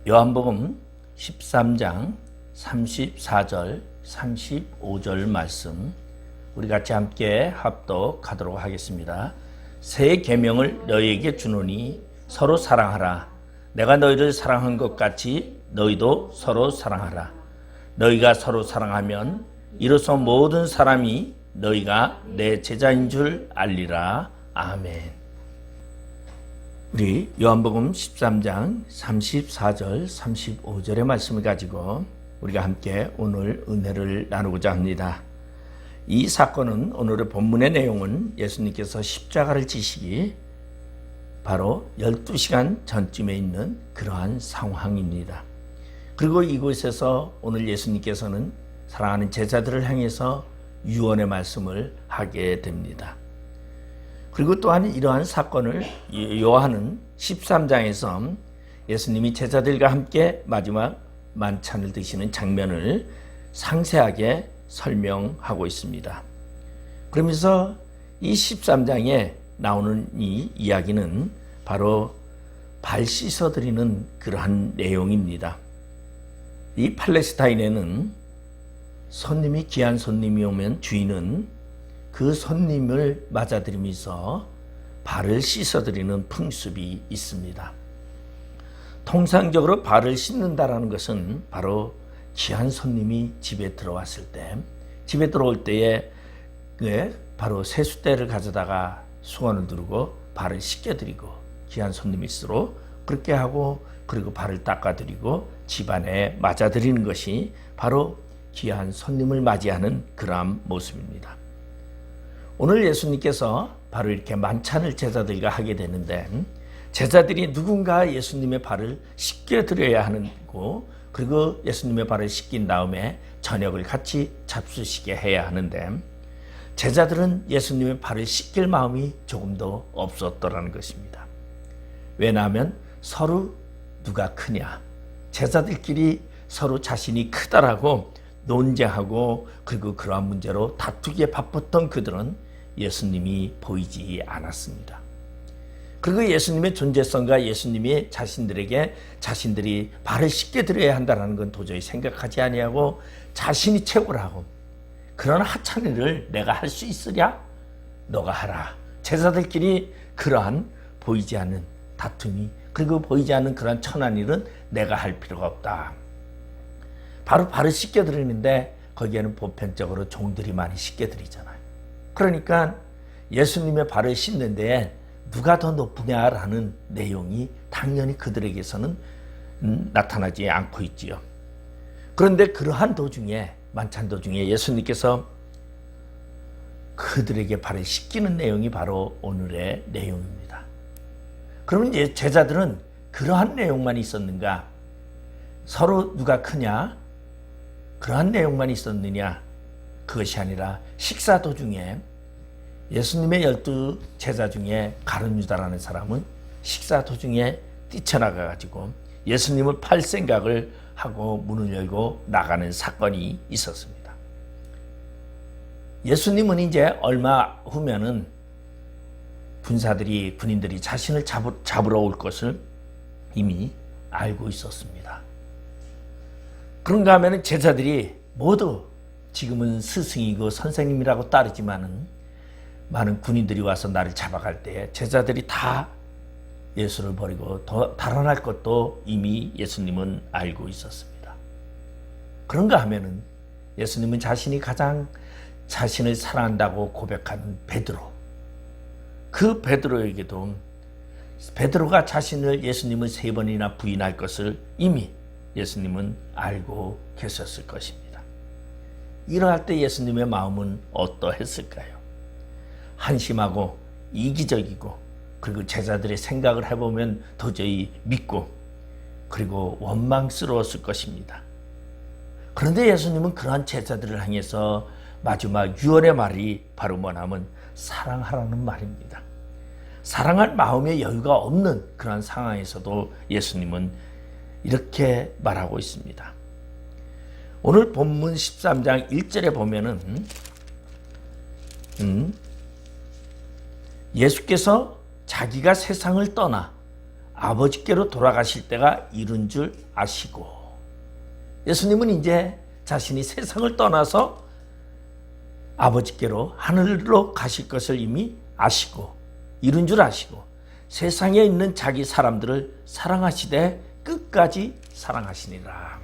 요한복음 13장 34절 35절 말씀 우리 같이 함께 합독하도록 하겠습니다. 새 계명을 너희에게 주노니 서로 사랑하라. 내가 너희를 사랑한 것 같이 너희도 서로 사랑하라. 너희가 서로 사랑하면 이로써 모든 사람이 너희가 내 제자인 줄 알리라. 아멘. 우리 요한복음 13장 34절 35절의 말씀을 가지고 우리가 함께 오늘 은혜를 나누고자 합니다. 이 사건은 오늘의 본문의 내용은 예수님께서 십자가를 지시기 바로 12시간 전쯤에 있는 그러한 상황입니다. 그리고 이곳에서 오늘 예수님께서는 사랑하는 제자들을 향해서 유언의 말씀을 하게 됩니다. 그리고 또한 이러한 사건을 요한은 13장에서 예수님이 제자들과 함께 마지막 만찬을 드시는 장면을 상세하게 설명하고 있습니다. 그러면서 이 13장에 나오는 이 이야기는 바로 발 씻어드리는 그러한 내용입니다. 이 팔레스타인에는 손님이 귀한 손님이 오면 주인은 그 손님을 맞아들이면서 발을 씻어드리는 풍습이 있습니다. 통상적으로 발을 씻는다라는 것은 바로 귀한 손님이 집에 들어왔을 때, 집에 들어올 때에 바로 세숫대를 가져다가 수건을 두르고 발을 씻겨드리고 귀한 손님일수록 그렇게 하고 그리고 발을 닦아드리고 집안에 맞아들이는 것이 바로 귀한 손님을 맞이하는 그러한 모습입니다. 오늘 예수님께서 바로 이렇게 만찬을 제자들과 하게 되는데 제자들이 누군가 예수님의 발을 씻겨드려야 하는 거고 그리고 예수님의 발을 씻긴 다음에 저녁을 같이 잡수시게 해야 하는데 제자들은 예수님의 발을 씻길 마음이 조금도 없었더라는 것입니다. 왜냐하면 서로 누가 크냐, 제자들끼리 서로 자신이 크다라고 논쟁하고 그리고 그러한 문제로 다투기에 바빴던 그들은 예수님이 보이지 않았습니다. 그리고 예수님의 존재성과 예수님이 자신들에게 자신들이 발을 씻게 드려야 한다는 건 도저히 생각하지 아니하고 자신이 최고라고 그런 하찮은 일을 내가 할 수 있으랴? 너가 하라. 제자들끼리 그러한 보이지 않는 다툼이 그리고 보이지 않는 그러한 천한 일은 내가 할 필요가 없다. 바로 발을 씻게 드리는데 거기에는 보편적으로 종들이 많이 씻게 드리잖아요. 그러니까 예수님의 발을 씻는 데에 누가 더 높으냐라는 내용이 당연히 그들에게서는 나타나지 않고 있지요. 그런데 그러한 도중에 만찬 도중에 예수님께서 그들에게 발을 씻기는 내용이 바로 오늘의 내용입니다. 그러면 이제 제자들은 그러한 내용만 있었는가? 서로 누가 크냐? 그러한 내용만 있었느냐? 그것이 아니라 식사 도중에 예수님의 12 제자 중에 가룟 유다라는 사람은 식사 도중에 뛰쳐나가가지고 예수님을 팔 생각을 하고 문을 열고 나가는 사건이 있었습니다. 예수님은 이제 얼마 후면은 군인들이 자신을 잡으러 올 것을 이미 알고 있었습니다. 그런가 하면 제자들이 모두 지금은 스승이고 선생님이라고 따르지만은 많은 군인들이 와서 나를 잡아갈 때 제자들이 다 예수를 버리고 더 달아날 것도 이미 예수님은 알고 있었습니다. 그런가 하면은 예수님은 자신이 가장 자신을 사랑한다고 고백하는 베드로, 그 베드로에게도 베드로가 자신을 예수님을 3번이나 부인할 것을 이미 예수님은 알고 계셨을 것입니다. 이러할 때 예수님의 마음은 어떠했을까요? 한심하고 이기적이고 그리고 제자들의 생각을 해보면 도저히 믿고 그리고 원망스러웠을 것입니다. 그런데 예수님은 그러한 제자들을 향해서 마지막 유언의 말이 바로 뭐냐면 사랑하라는 말입니다. 사랑할 마음의 여유가 없는 그러한 상황에서도 예수님은 이렇게 말하고 있습니다. 오늘 본문 13장 1절에 보면은 예수께서 자기가 세상을 떠나 아버지께로 돌아가실 때가 이른 줄 아시고, 예수님은 이제 자신이 세상을 떠나서 아버지께로 하늘로 가실 것을 이미 아시고 이른 줄 아시고 세상에 있는 자기 사람들을 사랑하시되 끝까지 사랑하시니라.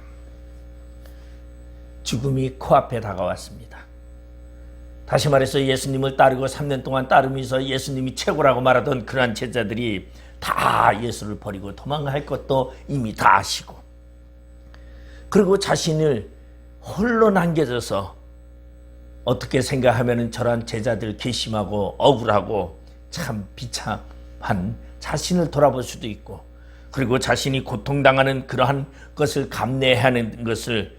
죽음이 코앞에 다가왔습니다. 다시 말해서 예수님을 따르고 3년 동안 따르면서 예수님이 최고라고 말하던 그러한 제자들이 다 예수를 버리고 도망갈 것도 이미 다 아시고, 그리고 자신을 홀로 남겨져서 어떻게 생각하면 저런 제자들 괘씸하고 억울하고 참 비참한 자신을 돌아볼 수도 있고, 그리고 자신이 고통당하는 그러한 것을 감내해야 하는 것을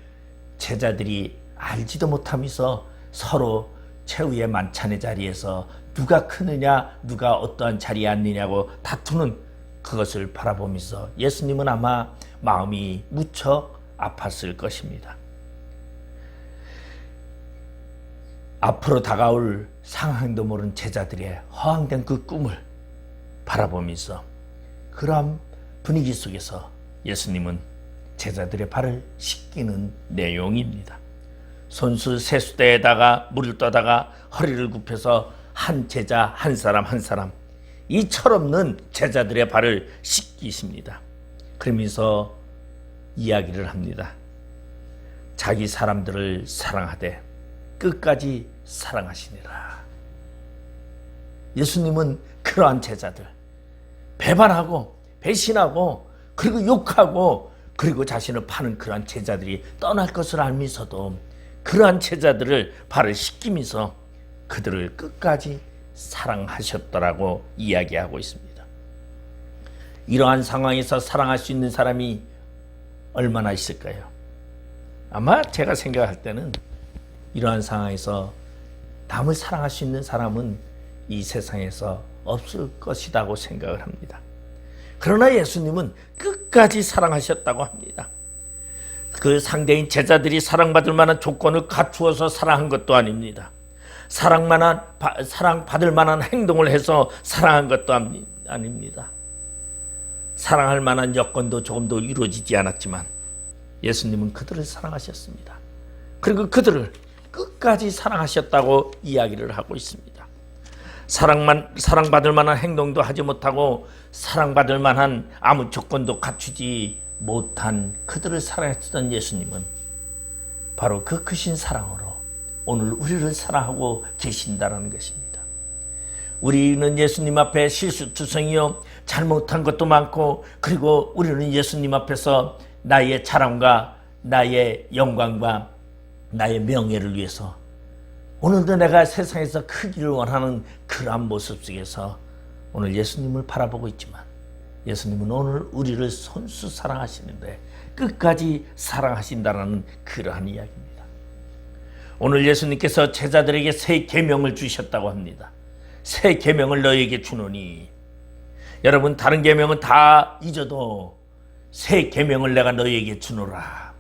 제자들이 알지도 못하면서 서로 최후의 만찬의 자리에서 누가 크느냐, 누가 어떠한 자리에 앉느냐고 다투는 그것을 바라보면서 예수님은 아마 마음이 무척 아팠을 것입니다. 앞으로 다가올 상황도 모르는 제자들의 허황된 그 꿈을 바라보면서 그러한 분위기 속에서 예수님은 제자들의 발을 씻기는 내용입니다. 손수 세수대에다가 물을 떠다가 허리를 굽혀서 한 제자 한 사람 한 사람 이 철없는 제자들의 발을 씻기십니다. 그러면서 이야기를 합니다. 자기 사람들을 사랑하되 끝까지 사랑하시니라. 예수님은 그러한 제자들, 배반하고 배신하고 그리고 욕하고 그리고 자신을 파는 그러한 제자들이 떠날 것을 알면서도 그러한 제자들을 발을 씻기면서 그들을 끝까지 사랑하셨더라고 이야기하고 있습니다. 이러한 상황에서 사랑할 수 있는 사람이 얼마나 있을까요? 아마 제가 생각할 때는 이러한 상황에서 남을 사랑할 수 있는 사람은 이 세상에서 없을 것이라고 생각을 합니다. 그러나 예수님은 끝까지 사랑하셨다고 합니다. 그 상대인 제자들이 사랑받을 만한 조건을 갖추어서 사랑한 것도 아닙니다. 사랑받을 만한 행동을 해서 사랑한 것도 아닙니다. 사랑할 만한 여건도 조금도 이루어지지 않았지만 예수님은 그들을 사랑하셨습니다. 그리고 그들을 끝까지 사랑하셨다고 이야기를 하고 있습니다. 사랑받을 만한 행동도 하지 못하고 사랑받을 만한 아무 조건도 갖추지 못한 그들을 사랑했던 예수님은 바로 그 크신 사랑으로 오늘 우리를 사랑하고 계신다는 것입니다. 우리는 예수님 앞에 실수투성이요 잘못한 것도 많고, 그리고 우리는 예수님 앞에서 나의 자랑과 나의 영광과 나의 명예를 위해서 오늘도 내가 세상에서 크기를 원하는 그러한 모습 속에서 오늘 예수님을 바라보고 있지만, 예수님은 오늘 우리를 손수 사랑하시는데 끝까지 사랑하신다는 그러한 이야기입니다. 오늘 예수님께서 제자들에게 새 계명을 주셨다고 합니다. 새 계명을 너희에게 주노니, 여러분 다른 계명은 다 잊어도 새 계명을 내가 너희에게 주노라.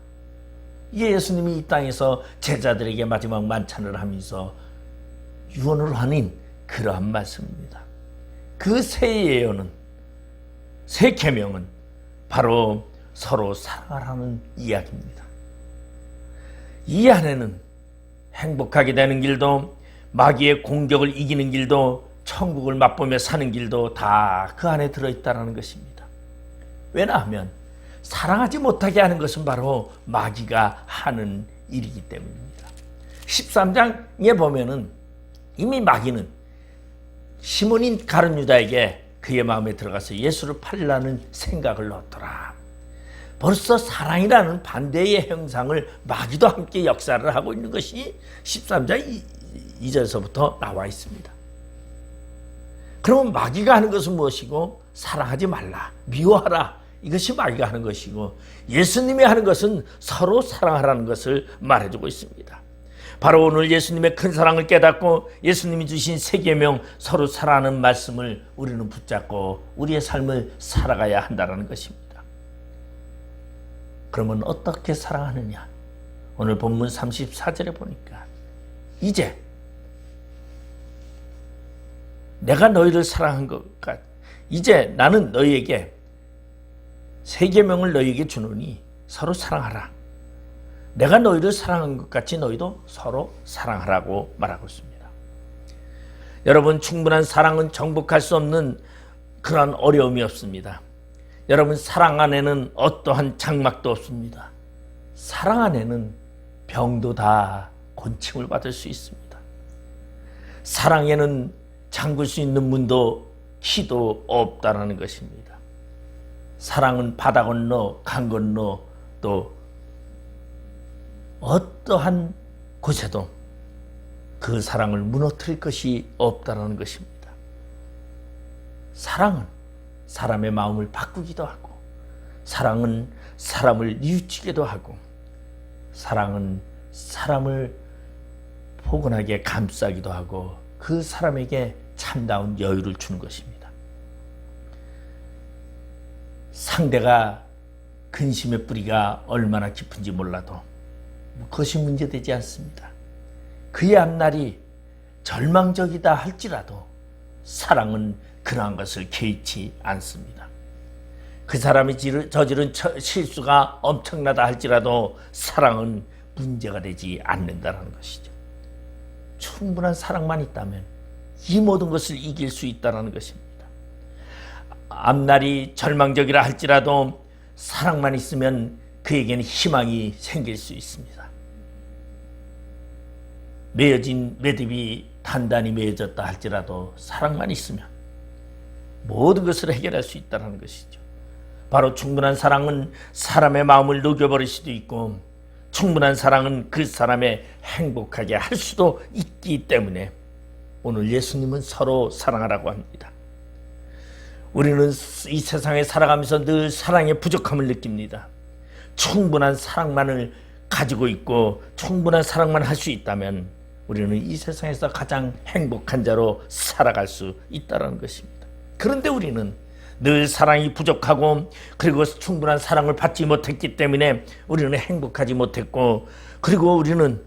이게 예수님이 이 땅에서 제자들에게 마지막 만찬을 하면서 유언을 하는 그러한 말씀입니다. 그 새 예언은, 새 계명은 바로 서로 사랑하라는 이야기입니다. 이 안에는 행복하게 되는 길도, 마귀의 공격을 이기는 길도, 천국을 맛보며 사는 길도 다 그 안에 들어있다는 것입니다. 왜냐하면 사랑하지 못하게 하는 것은 바로 마귀가 하는 일이기 때문입니다. 13장에 보면은 이미 마귀는 시몬인 가룟 유다에게 그의 마음에 들어가서 예수를 팔려는 생각을 넣었더라. 벌써 사랑이라는 반대의 형상을 마귀도 함께 역사를 하고 있는 것이 13장 2절에서부터 나와 있습니다. 그러면 마귀가 하는 것은 무엇이고, 사랑하지 말라, 미워하라, 이것이 마귀가 하는 것이고, 예수님이 하는 것은 서로 사랑하라는 것을 말해주고 있습니다. 바로 오늘 예수님의 큰 사랑을 깨닫고 예수님이 주신 새 계명, 서로 사랑하는 말씀을 우리는 붙잡고 우리의 삶을 살아가야 한다는 것입니다. 그러면 어떻게 사랑하느냐? 오늘 본문 34절에 보니까 이제 내가 너희를 사랑한 것 같, 이제 나는 너희에게 새 계명을 너희에게 주노니 서로 사랑하라. 내가 너희를 사랑한 것 같이 너희도 서로 사랑하라고 말하고 있습니다. 여러분, 충분한 사랑은 정복할 수 없는 그런 어려움이 없습니다. 여러분, 사랑 안에는 어떠한 장막도 없습니다. 사랑 안에는 병도 다 곤침을 받을 수 있습니다. 사랑에는 잠글 수 있는 문도 키도 없다라는 것입니다. 사랑은 바다 건너 강 건너 또 어떠한 곳에도 그 사랑을 무너뜨릴 것이 없다는 것입니다. 사랑은 사람의 마음을 바꾸기도 하고, 사랑은 사람을 뉘우치기도 하고, 사랑은 사람을 포근하게 감싸기도 하고, 그 사람에게 참다운 여유를 주는 것입니다. 상대가 근심의 뿌리가 얼마나 깊은지 몰라도 그것이 문제되지 않습니다. 그의 앞날이 절망적이다 할지라도 사랑은 그러한 것을 개의치 않습니다. 그 사람이 저지른 실수가 엄청나다 할지라도 사랑은 문제가 되지 않는다는 것이죠. 충분한 사랑만 있다면 이 모든 것을 이길 수 있다는 것입니다. 앞날이 절망적이라 할지라도 사랑만 있으면 그에게는 희망이 생길 수 있습니다. 매어진 매듭이 단단히 매어졌다 할지라도 사랑만 있으면 모든 것을 해결할 수 있다는 것이죠. 바로 충분한 사랑은 사람의 마음을 녹여버릴 수도 있고, 충분한 사랑은 그 사람의 행복하게 할 수도 있기 때문에 오늘 예수님은 서로 사랑하라고 합니다. 우리는 이 세상에 살아가면서 늘 사랑의 부족함을 느낍니다. 충분한 사랑만을 가지고 있고 충분한 사랑만 할 수 있다면 우리는 이 세상에서 가장 행복한 자로 살아갈 수 있다는 것입니다. 그런데 우리는 늘 사랑이 부족하고, 그리고 충분한 사랑을 받지 못했기 때문에 우리는 행복하지 못했고, 그리고 우리는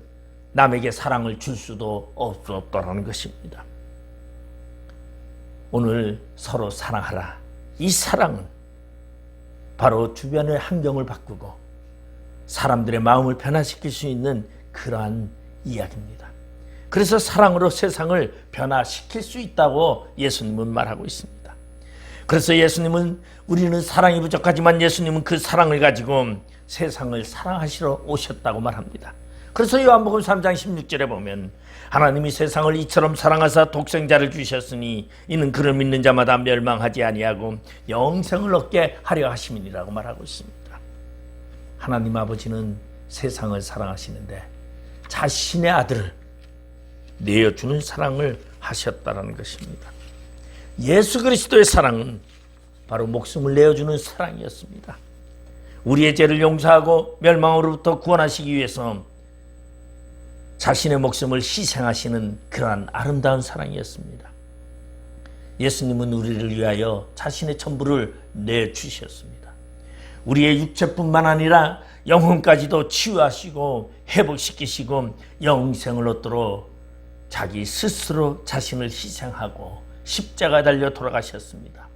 남에게 사랑을 줄 수도 없었다는 것입니다. 오늘 서로 사랑하라. 이 사랑은 바로 주변의 환경을 바꾸고 사람들의 마음을 변화시킬 수 있는 그러한 이야기입니다. 그래서 사랑으로 세상을 변화시킬 수 있다고 예수님은 말하고 있습니다. 그래서 예수님은, 우리는 사랑이 부족하지만 예수님은 그 사랑을 가지고 세상을 사랑하시러 오셨다고 말합니다. 그래서 요한복음 3장 16절에 보면, 하나님이 세상을 이처럼 사랑하사 독생자를 주셨으니 이는 그를 믿는 자마다 멸망하지 아니하고 영생을 얻게 하려 하심이니라고 말하고 있습니다. 하나님 아버지는 세상을 사랑하시는데 자신의 아들을 내어주는 사랑을 하셨다는 것입니다. 예수 그리스도의 사랑은 바로 목숨을 내어주는 사랑이었습니다. 우리의 죄를 용서하고 멸망으로부터 구원하시기 위해서 자신의 목숨을 희생하시는 그러한 아름다운 사랑이었습니다. 예수님은 우리를 위하여 자신의 전부를 내주셨습니다. 우리의 육체뿐만 아니라 영혼까지도 치유하시고 회복시키시고 영생을 얻도록 자기 스스로 자신을 희생하고 십자가에 달려 돌아가셨습니다.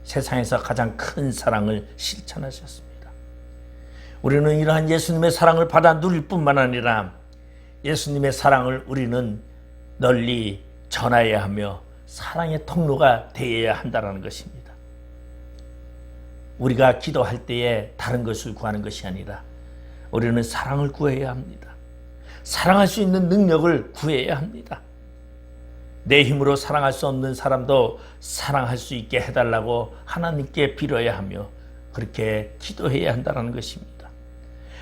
세상에서 가장 큰 사랑을 실천하셨습니다. 우리는 이러한 예수님의 사랑을 받아 누릴 뿐만 아니라 예수님의 사랑을 우리는 널리 전해야 하며 사랑의 통로가 되어야 한다는 것입니다. 우리가 기도할 때에 다른 것을 구하는 것이 아니라 우리는 사랑을 구해야 합니다. 사랑할 수 있는 능력을 구해야 합니다. 내 힘으로 사랑할 수 없는 사람도 사랑할 수 있게 해달라고 하나님께 빌어야 하며 그렇게 기도해야 한다는 것입니다.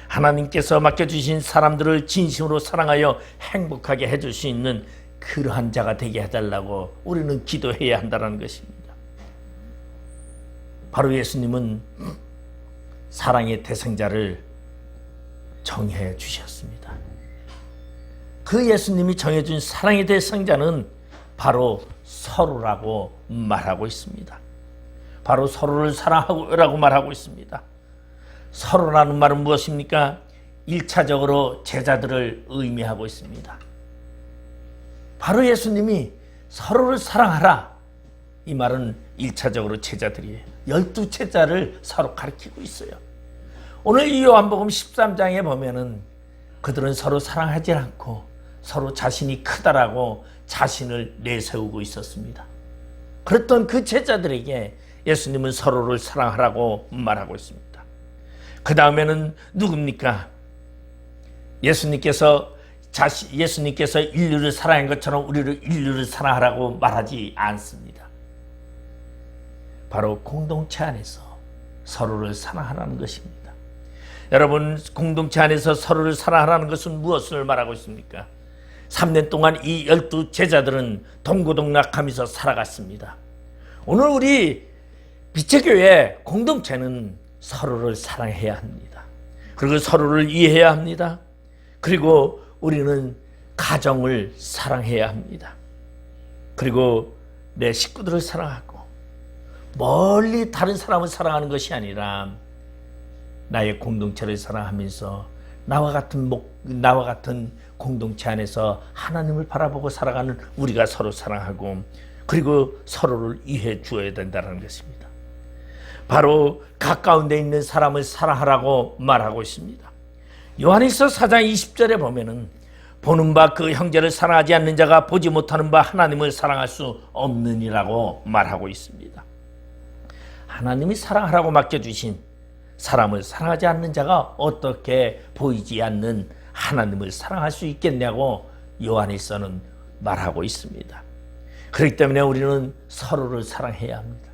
하나님께서 맡겨주신 사람들을 진심으로 사랑하여 행복하게 해줄 수 있는 그러한 자가 되게 해달라고 우리는 기도해야 한다는 것입니다. 바로 예수님은 사랑의 대상자를 정해 주셨습니다. 그 예수님이 정해준 사랑의 대상자는 바로 서로라고 말하고 있습니다. 바로 서로를 사랑하라고 말하고 있습니다. 서로라는 말은 무엇입니까? 1차적으로 제자들을 의미하고 있습니다. 바로 예수님이 서로를 사랑하라, 이 말은 1차적으로 제자들이에요. 12제자를 서로 가르치고 있어요. 오늘 이 요한복음 13장에 보면은 그들은 서로 사랑하지 않고 서로 자신이 크다라고 자신을 내세우고 있었습니다. 그랬던 그 제자들에게 예수님은 서로를 사랑하라고 말하고 있습니다. 그 다음에는 누굽니까? 예수님께서 인류를 사랑한 것처럼 우리를 인류를 사랑하라고 말하지 않습니다. 바로 공동체 안에서 서로를 사랑하라는 것입니다. 여러분, 공동체 안에서 서로를 사랑하라는 것은 무엇을 말하고 있습니까? 3년 동안 이 12제자들은 동고동락하면서 살아갔습니다. 오늘 우리 빛의 교회 공동체는 서로를 사랑해야 합니다. 그리고 서로를 이해해야 합니다. 그리고 우리는 가정을 사랑해야 합니다. 그리고 내 식구들을 사랑하고 멀리 다른 사람을 사랑하는 것이 아니라 나의 공동체를 사랑하면서 나와 같은 공동체 안에서 하나님을 바라보고 살아가는 우리가 서로 사랑하고 그리고 서로를 이해해 주어야 된다는 것입니다. 바로 가까운 데 있는 사람을 사랑하라고 말하고 있습니다. 요한일서 4장 20절에 보면은 보는 바 그 형제를 사랑하지 않는 자가 보지 못하는 바 하나님을 사랑할 수 없느니라고 말하고 있습니다. 하나님이 사랑하라고 맡겨주신 사람을 사랑하지 않는 자가 어떻게 보이지 않는 하나님을 사랑할 수 있겠냐고 요한일서는 말하고 있습니다. 그렇기 때문에 우리는 서로를 사랑해야 합니다.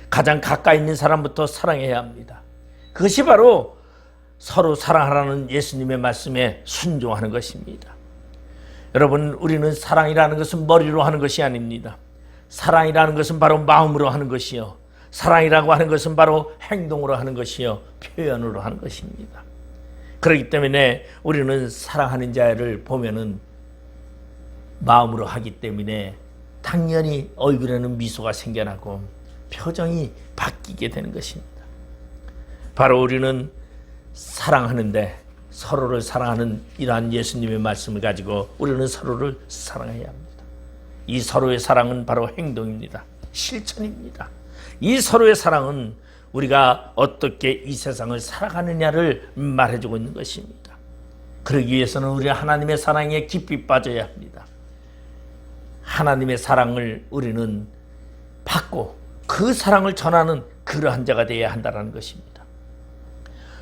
가장 가까이 있는 사람부터 사랑해야 합니다. 그것이 바로 서로 사랑하라는 예수님의 말씀에 순종하는 것입니다. 여러분, 우리는 사랑이라는 것은 머리로 하는 것이 아닙니다. 사랑이라는 것은 바로 마음으로 하는 것이요, 사랑이라고 하는 것은 바로 행동으로 하는 것이요, 표현으로 하는 것입니다. 그렇기 때문에 우리는 사랑하는 자를 보면은 마음으로 하기 때문에 당연히 얼굴에는 미소가 생겨나고 표정이 바뀌게 되는 것입니다. 바로 우리는 사랑하는데 서로를 사랑하는 이러한 예수님의 말씀을 가지고 우리는 서로를 사랑해야 합니다. 이 서로의 사랑은 바로 행동입니다. 실천입니다. 이 서로의 사랑은 우리가 어떻게 이 세상을 살아가느냐를 말해주고 있는 것입니다. 그러기 위해서는 우리가 하나님의 사랑에 깊이 빠져야 합니다. 하나님의 사랑을 우리는 받고 그 사랑을 전하는 그러한 자가 되어야 한다는 것입니다.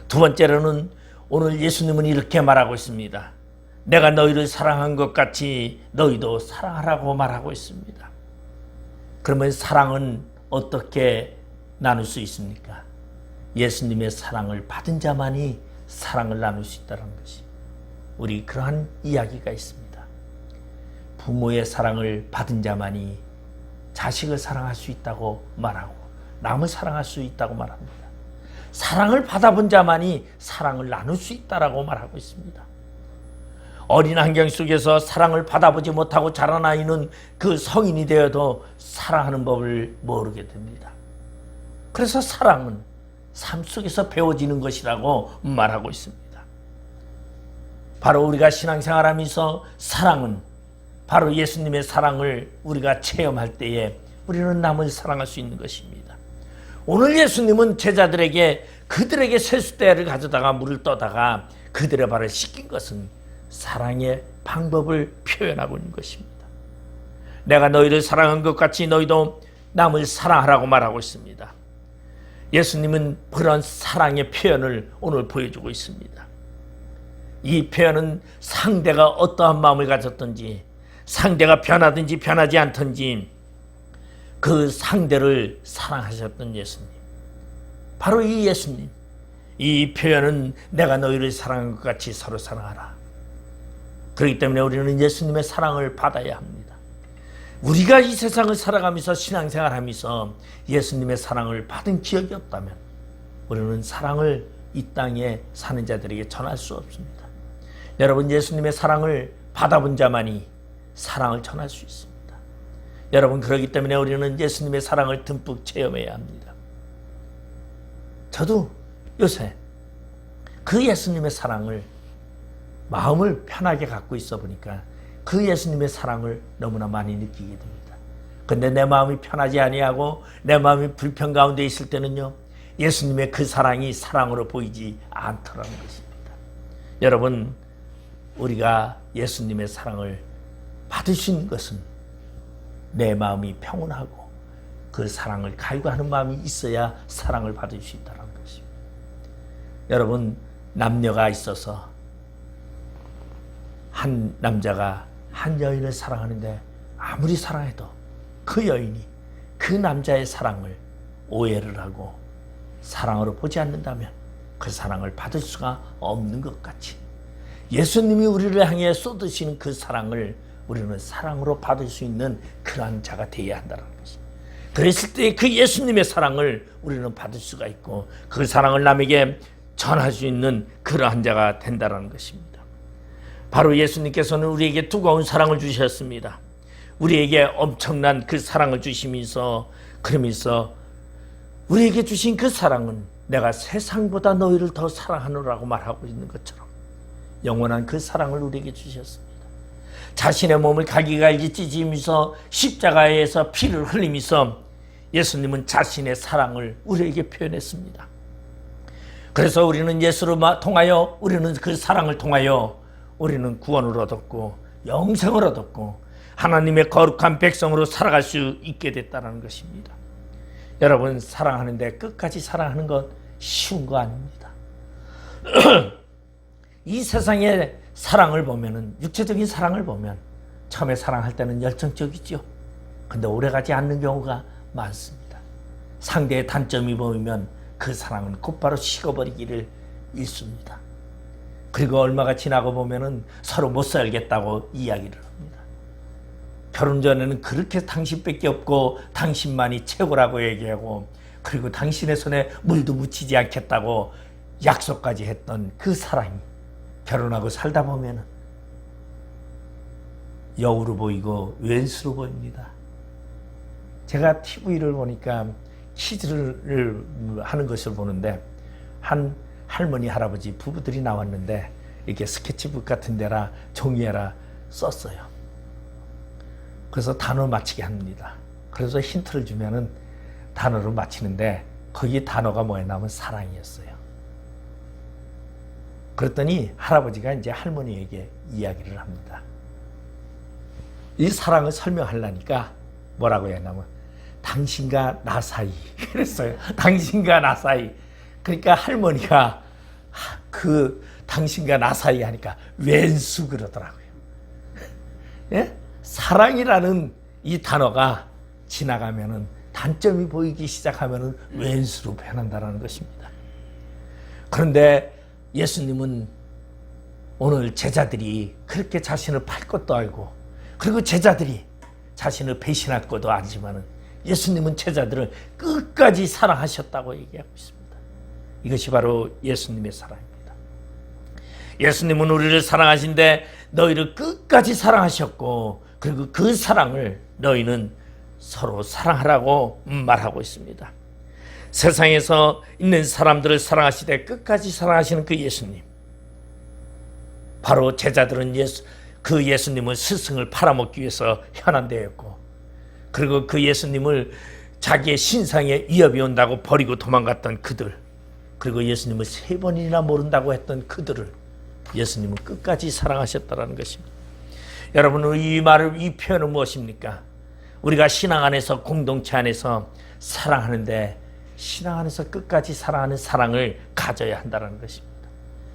두 번째로는 오늘 예수님은 이렇게 말하고 있습니다. 내가 너희를 사랑한 것 같이 너희도 사랑하라고 말하고 있습니다. 그러면 사랑은 어떻게 나눌 수 있습니까? 예수님의 사랑을 받은 자만이 사랑을 나눌 수 있다는 것이 우리 그러한 이야기가 있습니다. 부모의 사랑을 받은 자만이 자식을 사랑할 수 있다고 말하고 남을 사랑할 수 있다고 말합니다. 사랑을 받아본 자만이 사랑을 나눌 수 있다고 말하고 있습니다. 어린 환경 속에서 사랑을 받아보지 못하고 자란 아이는 그 성인이 되어도 사랑하는 법을 모르게 됩니다. 그래서 사랑은 삶 속에서 배워지는 것이라고 말하고 있습니다. 바로 우리가 신앙생활하면서 사랑은 바로 예수님의 사랑을 우리가 체험할 때에 우리는 남을 사랑할 수 있는 것입니다. 오늘 예수님은 제자들에게 그들에게 세숫대를 가져다가 물을 떠다가 그들의 발을 씻긴 것은 사랑의 방법을 표현하고 있는 것입니다. 내가 너희를 사랑한 것 같이 너희도 남을 사랑하라고 말하고 있습니다. 예수님은 그런 사랑의 표현을 오늘 보여주고 있습니다. 이 표현은 상대가 어떠한 마음을 가졌든지 상대가 변하든지 변하지 않든지 그 상대를 사랑하셨던 예수님, 바로 이 예수님, 이 표현은 내가 너희를 사랑한 것 같이 서로 사랑하라. 그렇기 때문에 우리는 예수님의 사랑을 받아야 합니다. 우리가 이 세상을 살아가면서 신앙생활하면서 예수님의 사랑을 받은 기억이 없다면 우리는 사랑을 이 땅에 사는 자들에게 전할 수 없습니다. 여러분, 예수님의 사랑을 받아본 자만이 사랑을 전할 수 있습니다. 여러분, 그렇기 때문에 우리는 예수님의 사랑을 듬뿍 체험해야 합니다. 저도 요새 그 예수님의 사랑을 마음을 편하게 갖고 있어 보니까 그 예수님의 사랑을 너무나 많이 느끼게 됩니다. 근데 내 마음이 편하지 아니하고 내 마음이 불편 가운데 있을 때는요, 예수님의 그 사랑이 사랑으로 보이지 않더라는 것입니다. 여러분, 우리가 예수님의 사랑을 받을 수 있는 것은 내 마음이 평온하고 그 사랑을 갈구하는 마음이 있어야 사랑을 받을 수 있다는 것입니다. 여러분, 남녀가 있어서 한 남자가 한 여인을 사랑하는데 아무리 사랑해도 그 여인이 그 남자의 사랑을 오해를 하고 사랑으로 보지 않는다면 그 사랑을 받을 수가 없는 것 같이 예수님이 우리를 향해 쏟으시는 그 사랑을 우리는 사랑으로 받을 수 있는 그러한 자가 되어야 한다는 것입니다. 그랬을 때 그 예수님의 사랑을 우리는 받을 수가 있고 그 사랑을 남에게 전할 수 있는 그러한 자가 된다는 것입니다. 바로 예수님께서는 우리에게 두꺼운 사랑을 주셨습니다. 우리에게 엄청난 그 사랑을 주시면서 그러면서 우리에게 주신 그 사랑은 내가 세상보다 너희를 더 사랑하노라고 말하고 있는 것처럼 영원한 그 사랑을 우리에게 주셨습니다. 자신의 몸을 갈기갈기 찢으면서 십자가에서 피를 흘리면서 예수님은 자신의 사랑을 우리에게 표현했습니다. 그래서 우리는 예수를 통하여 우리는 그 사랑을 통하여 우리는 구원을 얻었고 영생을 얻었고 하나님의 거룩한 백성으로 살아갈 수 있게 됐다는 것입니다. 여러분, 사랑하는데 끝까지 사랑하는 건 쉬운 거 아닙니다. 이 세상의 사랑을 보면은, 육체적인 사랑을 보면 처음에 사랑할 때는 열정적이죠. 근데 오래가지 않는 경우가 많습니다. 상대의 단점이 보이면 그 사랑은 곧바로 식어버리기를 일쑤입니다. 그리고 얼마가 지나고 보면은 서로 못 살겠다고 이야기를 합니다. 결혼 전에는 그렇게 당신밖에 없고 당신만이 최고라고 얘기하고, 그리고 당신의 손에 물도 묻히지 않겠다고 약속까지 했던 그 사랑이 결혼하고 살다 보면은 여우로 보이고 왼수로 보입니다. 제가 TV를 보니까 퀴즈를 하는 것을 보는데 한 할머니 할아버지 부부들이 나왔는데 이렇게 스케치북 같은 데라 종이에라 썼어요. 그래서 단어 맞히게 합니다. 그래서 힌트를 주면은 단어로 맞히는데 거기 단어가 뭐였냐면 사랑이었어요. 그랬더니 할아버지가 이제 할머니에게 이야기를 합니다. 이 사랑을 설명하려니까 뭐라고 했냐면 당신과 나 사이 그랬어요. 당신과 나 사이. 그러니까 할머니가 그 당신과 나 사이 하니까 왼수 그러더라고요. 예? 사랑이라는 이 단어가 지나가면은 단점이 보이기 시작하면은 왼수로 변한다는 것입니다. 그런데 예수님은 오늘 제자들이 그렇게 자신을 팔 것도 알고, 그리고 제자들이 자신을 배신할 것도 알지만은 예수님은 제자들을 끝까지 사랑하셨다고 얘기하고 있습니다. 이것이 바로 예수님의 사랑입니다. 예수님은 우리를 사랑하신데 너희를 끝까지 사랑하셨고, 그리고 그 사랑을 너희는 서로 사랑하라고 말하고 있습니다. 세상에서 있는 사람들을 사랑하시되 끝까지 사랑하시는 그 예수님, 바로 제자들은 그 예수님을 스승을 팔아먹기 위해서 현안되었고, 그리고 그 예수님을 자기의 신상에 위협이 온다고 버리고 도망갔던 그들, 그리고 예수님을 3번이나 모른다고 했던 그들을 예수님은 끝까지 사랑하셨다는 것입니다. 여러분, 이 표현은 무엇입니까? 우리가 신앙 안에서, 공동체 안에서 사랑하는데 신앙 안에서 끝까지 사랑하는 사랑을 가져야 한다는 것입니다.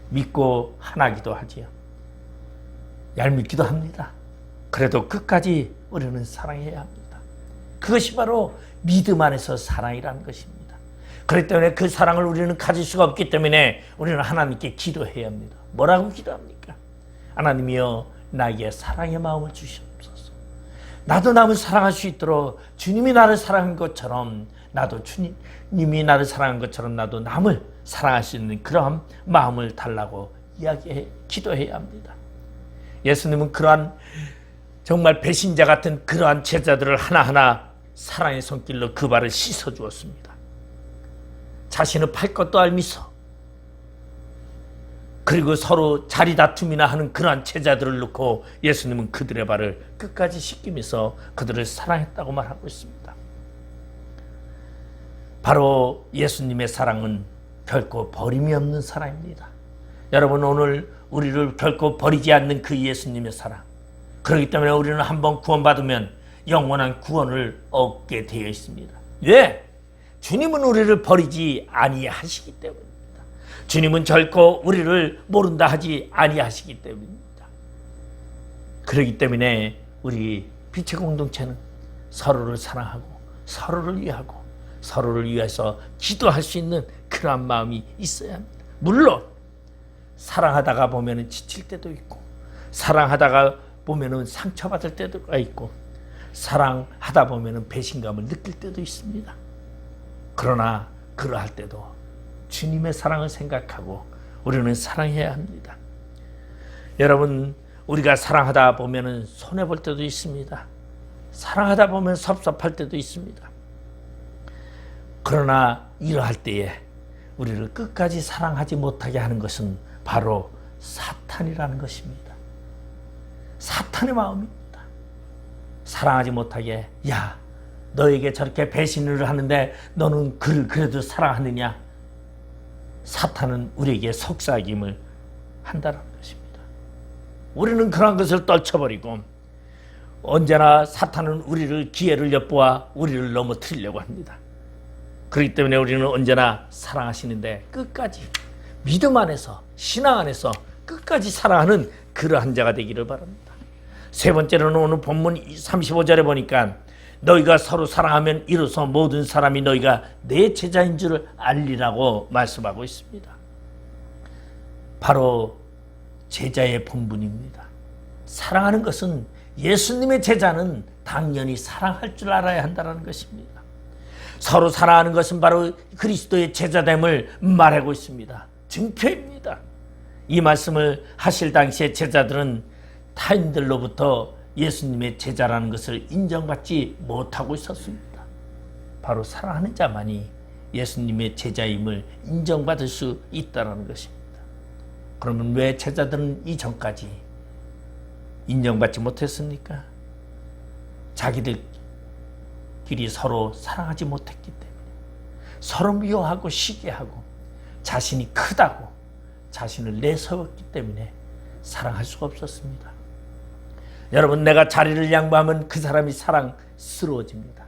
믿고 하나기도 하지요. 얄밉기도 합니다. 그래도 끝까지 우리는 사랑해야 합니다. 그것이 바로 믿음 안에서 사랑이라는 것입니다. 그렇기 때문에 그 사랑을 우리는 가질 수가 없기 때문에 우리는 하나님께 기도해야 합니다. 뭐라고 기도합니까? 하나님이여, 나에게 사랑의 마음을 주시옵소서. 나도 남을 사랑할 수 있도록 주님이 나를 사랑한 것처럼, 나도 주님이 나를 사랑한 것처럼 나도 남을 사랑할 수 있는 그러한 마음을 달라고 기도해야 합니다. 예수님은 그러한 정말 배신자 같은 그러한 제자들을 하나하나 사랑의 손길로 그 발을 씻어 주었습니다. 자신을 팔 것도 알면서 그리고 서로 자리 다툼이나 하는 그러한 제자들을 놓고 예수님은 그들의 발을 끝까지 씻기면서 그들을 사랑했다고 말하고 있습니다. 바로 예수님의 사랑은 결코 버림이 없는 사랑입니다. 여러분, 오늘 우리를 결코 버리지 않는 그 예수님의 사랑, 그렇기 때문에 우리는 한번 구원받으면 영원한 구원을 얻게 되어 있습니다. 왜? 주님은 우리를 버리지 아니하시기 때문입니다. 주님은 결코 우리를 모른다 하지 아니하시기 때문입니다. 그렇기 때문에 우리 빛의 공동체는 서로를 사랑하고 서로를 위하고 서로를 위해서 기도할 수 있는 그러한 마음이 있어야 합니다. 물론 사랑하다가 보면 지칠 때도 있고, 사랑하다가 보면 상처받을 때가 있고, 사랑하다 보면 배신감을 느낄 때도 있습니다. 그러나 그러할 때도 주님의 사랑을 생각하고 우리는 사랑해야 합니다. 여러분, 우리가 사랑하다 보면 손해볼 때도 있습니다. 사랑하다 보면 섭섭할 때도 있습니다. 그러나 이러할 때에 우리를 끝까지 사랑하지 못하게 하는 것은 바로 사탄이라는 것입니다. 사탄의 마음입니다. 사랑하지 못하게, 야, 너에게 저렇게 배신을 하는데 너는 그를 그래도 사랑하느냐? 사탄은 우리에게 속삭임을 한다는 것입니다. 우리는 그런 것을 떨쳐버리고 언제나 사탄은 우리를 기회를 엿보아 우리를 넘어뜨리려고 합니다. 그렇기 때문에 우리는 언제나 사랑하시는데 끝까지 믿음 안에서, 신앙 안에서 끝까지 사랑하는 그러한 자가 되기를 바랍니다. 세 번째로는 오늘 본문 35절에 보니까 너희가 서로 사랑하면 이로써 모든 사람이 너희가 내 제자인 줄을 알리라고 말씀하고 있습니다. 바로 제자의 본분입니다. 사랑하는 것은, 예수님의 제자는 당연히 사랑할 줄 알아야 한다는 것입니다. 서로 사랑하는 것은 바로 그리스도의 제자됨을 말하고 있습니다. 증표입니다. 이 말씀을 하실 당시에 제자들은 타인들로부터 예수님의 제자라는 것을 인정받지 못하고 있었습니다. 바로 사랑하는 자만이 예수님의 제자임을 인정받을 수 있다는 것입니다. 그러면 왜 제자들은 이전까지 인정받지 못했습니까? 자기들끼리 서로 사랑하지 못했기 때문에, 서로 미워하고 시기하고 자신이 크다고 자신을 내세웠기 때문에 사랑할 수가 없었습니다. 여러분, 내가 자리를 양보하면 그 사람이 사랑스러워집니다.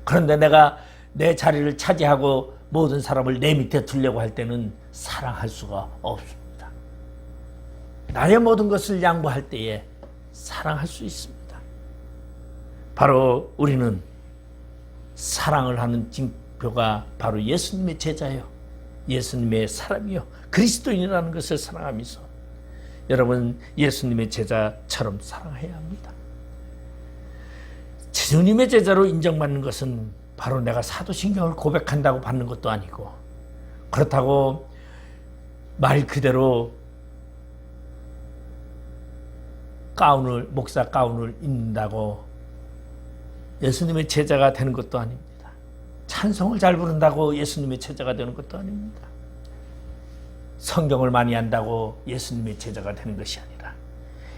그런데 내가 내 자리를 차지하고 모든 사람을 내 밑에 두려고 할 때는 사랑할 수가 없습니다. 나의 모든 것을 양보할 때에 사랑할 수 있습니다. 바로 우리는 사랑을 하는 징표가 바로 예수님의 제자요, 예수님의 사람이요, 그리스도인이라는 것을 사랑하면서 여러분, 예수님의 제자처럼 사랑해야 합니다. 주님의 제자로 인정받는 것은 바로 내가 사도신경을 고백한다고 받는 것도 아니고, 그렇다고 말 그대로 목사 가운을 입는다고 예수님의 제자가 되는 것도 아닙니다. 찬송을 잘 부른다고 예수님의 제자가 되는 것도 아닙니다. 성경을 많이 한다고 예수님의 제자가 되는 것이 아니라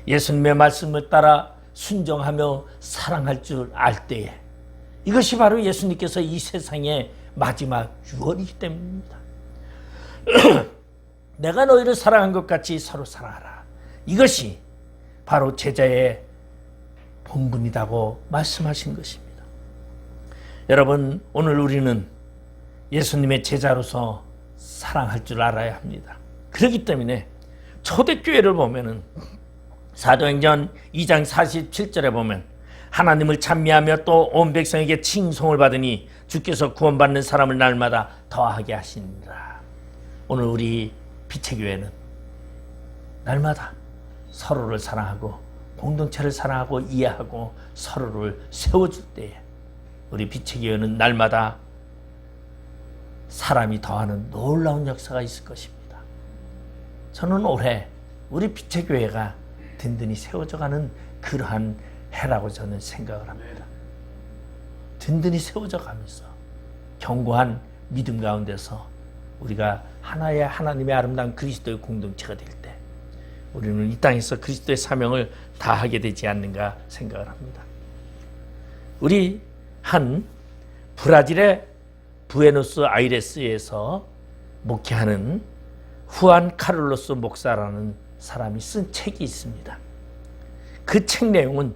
예수님의 말씀을 따라 순종하며 사랑할 줄 알 때에, 이것이 바로 예수님께서 이 세상의 마지막 유언이기 때문입니다. 내가 너희를 사랑한 것 같이 서로 사랑하라. 이것이 바로 제자의 본분이라고 말씀하신 것입니다. 여러분, 오늘 우리는 예수님의 제자로서 사랑할 줄 알아야 합니다. 그렇기 때문에 초대교회를 보면은 사도행전 2장 47절에 보면 하나님을 찬미하며 또 온 백성에게 칭송을 받으니 주께서 구원받는 사람을 날마다 더하게 하시니라. 오늘 우리 빛의 교회는 날마다 서로를 사랑하고 공동체를 사랑하고 이해하고 서로를 세워줄 때에 우리 빛의 교회는 날마다 사람이 더하는 놀라운 역사가 있을 것입니다. 저는 올해 우리 빛의 교회가 든든히 세워져가는 그러한 해라고 저는 생각을 합니다. 든든히 세워져 가면서 견고한 믿음 가운데서 우리가 하나의 하나님의 아름다운 그리스도의 공동체가 될 때 우리는 이 땅에서 그리스도의 사명을 다하게 되지 않는가 생각을 합니다. 우리 한 브라질의 부에노스아이레스에서 목회하는 후안 카를로스 목사라는 사람이 쓴 책이 있습니다. 그 책 내용은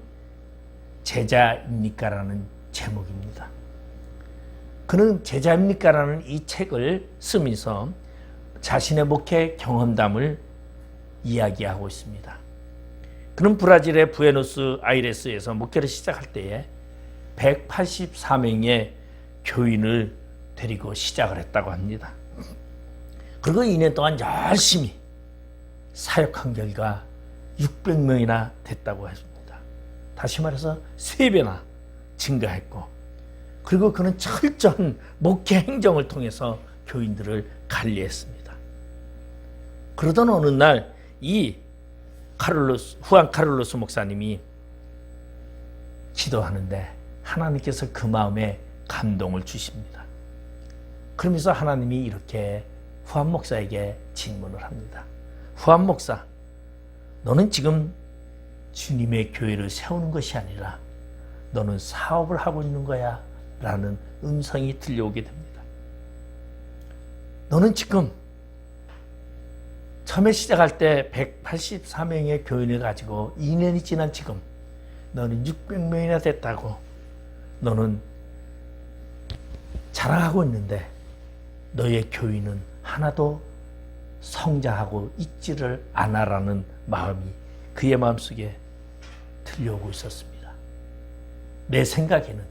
제자입니까? 라는 제목입니다. 그는 제자입니까? 라는 이 책을 쓰면서 자신의 목회 경험담을 이야기하고 있습니다. 그는 브라질의 부에노스아이레스에서 목회를 시작할 때에 184명의 교인을 데리고 시작을 했다고 합니다. 그리고 2년 동안 열심히 사역한 결과 600명이나 됐다고 했습니다. 다시 말해서 3배나 증가했고, 그리고 그는 철저한 목회 행정을 통해서 교인들을 관리했습니다. 그러던 어느 날 이 후안 카를로스 목사님이 기도하는데 하나님께서 그 마음에 감동을 주십니다. 그러면서 하나님이 이렇게 후안 목사에게 질문을 합니다. 후안 목사, 너는 지금 주님의 교회를 세우는 것이 아니라 너는 사업을 하고 있는 거야? 라는 음성이 들려오게 됩니다. 너는 지금 처음에 시작할 때 184명의 교인을 가지고 2년이 지난 지금 너는 600명이나 됐다고 너는 자랑하고 있는데 너의 교인은 하나도 성장하고 있지를 않아라는 마음이 그의 마음속에 들려오고 있었습니다. 내 생각에는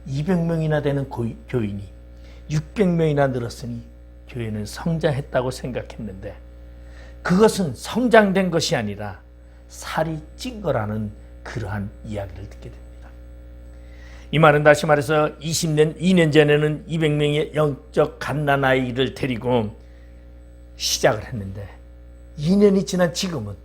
200명이나 되는 교인이 600명이나 늘었으니 교회는 성장했다고 생각했는데 그것은 성장된 것이 아니라 살이 찐 거라는 그러한 이야기를 듣게 됩니다. 이 말은 다시 말해서 2년 전에는 200명의 영적 갓난아이를 데리고 시작을 했는데 2년이 지난 지금은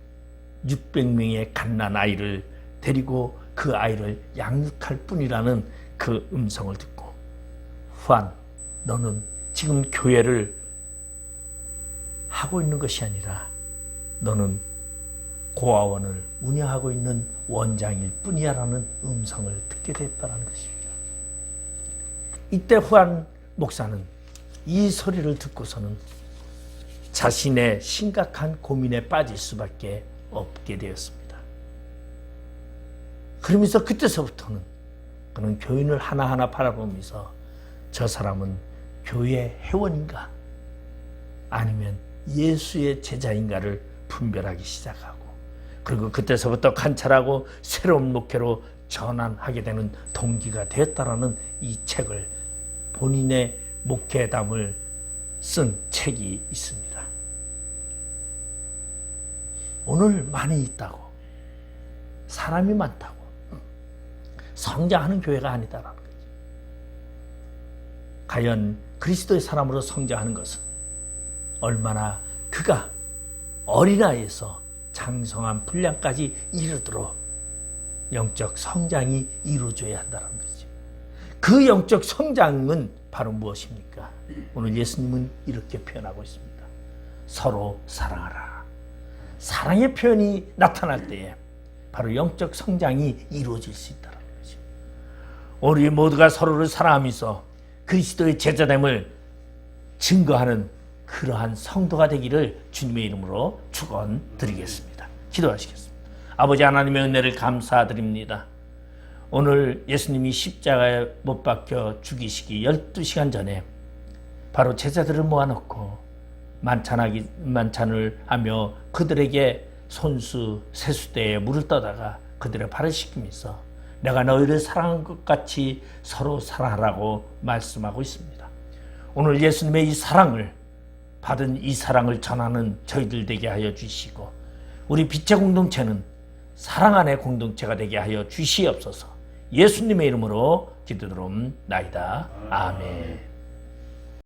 600명의 갓난아이를 데리고 그 아이를 양육할 뿐이라는 그 음성을 듣고, 후안, 너는 지금 교회를 하고 있는 것이 아니라 너는 고아원을 운영하고 있는 원장일 뿐이야 라는 음성을 듣게 됐다는 것입니다. 이때 후안 목사는 이 소리를 듣고서는 자신의 심각한 고민에 빠질 수밖에 없게 되었습니다. 그러면서 그때서부터는 그는 교인을 하나하나 바라보면서 저 사람은 교회 회원인가 아니면 예수의 제자인가를 분별하기 시작하고, 그리고 그때서부터 관찰하고 새로운 목회로 전환하게 되는 동기가 되었다라는 이 책을, 본인의 목회담을 쓴 책이 있습니다. 오늘 많이 있다고, 사람이 많다고 성장하는 교회가 아니다라는 거죠. 과연 그리스도의 사람으로 성장하는 것은 얼마나 그가 어린아이에서 장성한 분량까지 이르도록 영적 성장이 이루어져야 한다는 거죠. 그 영적 성장은 바로 무엇입니까? 오늘 예수님은 이렇게 표현하고 있습니다. 서로 사랑하라. 사랑의 표현이 나타날 때에 바로 영적 성장이 이루어질 수 있다는 거죠. 우리 모두가 서로를 사랑하면서 그리스도의 제자됨을 증거하는 그러한 성도가 되기를 주님의 이름으로 축원드리겠습니다. 기도하시겠습니다. 아버지 하나님의 은혜를 감사드립니다. 오늘 예수님이 십자가에 못 박혀 죽이시기 12시간 전에 바로 제자들을 모아놓고 만찬을 하며 그들에게 손수 세수대에 물을 떠다가 그들의 발을 씻기면서 내가 너희를 사랑한 것 같이 서로 사랑하라고 말씀하고 있습니다. 오늘 예수님의 이 사랑을 받은 이 사랑을 전하는 저희들 되게 하여 주시고, 우리 빛의 공동체는 사랑 안의 공동체가 되게 하여 주시옵소서. 예수님의 이름으로 기도드리옵나이다. 아멘.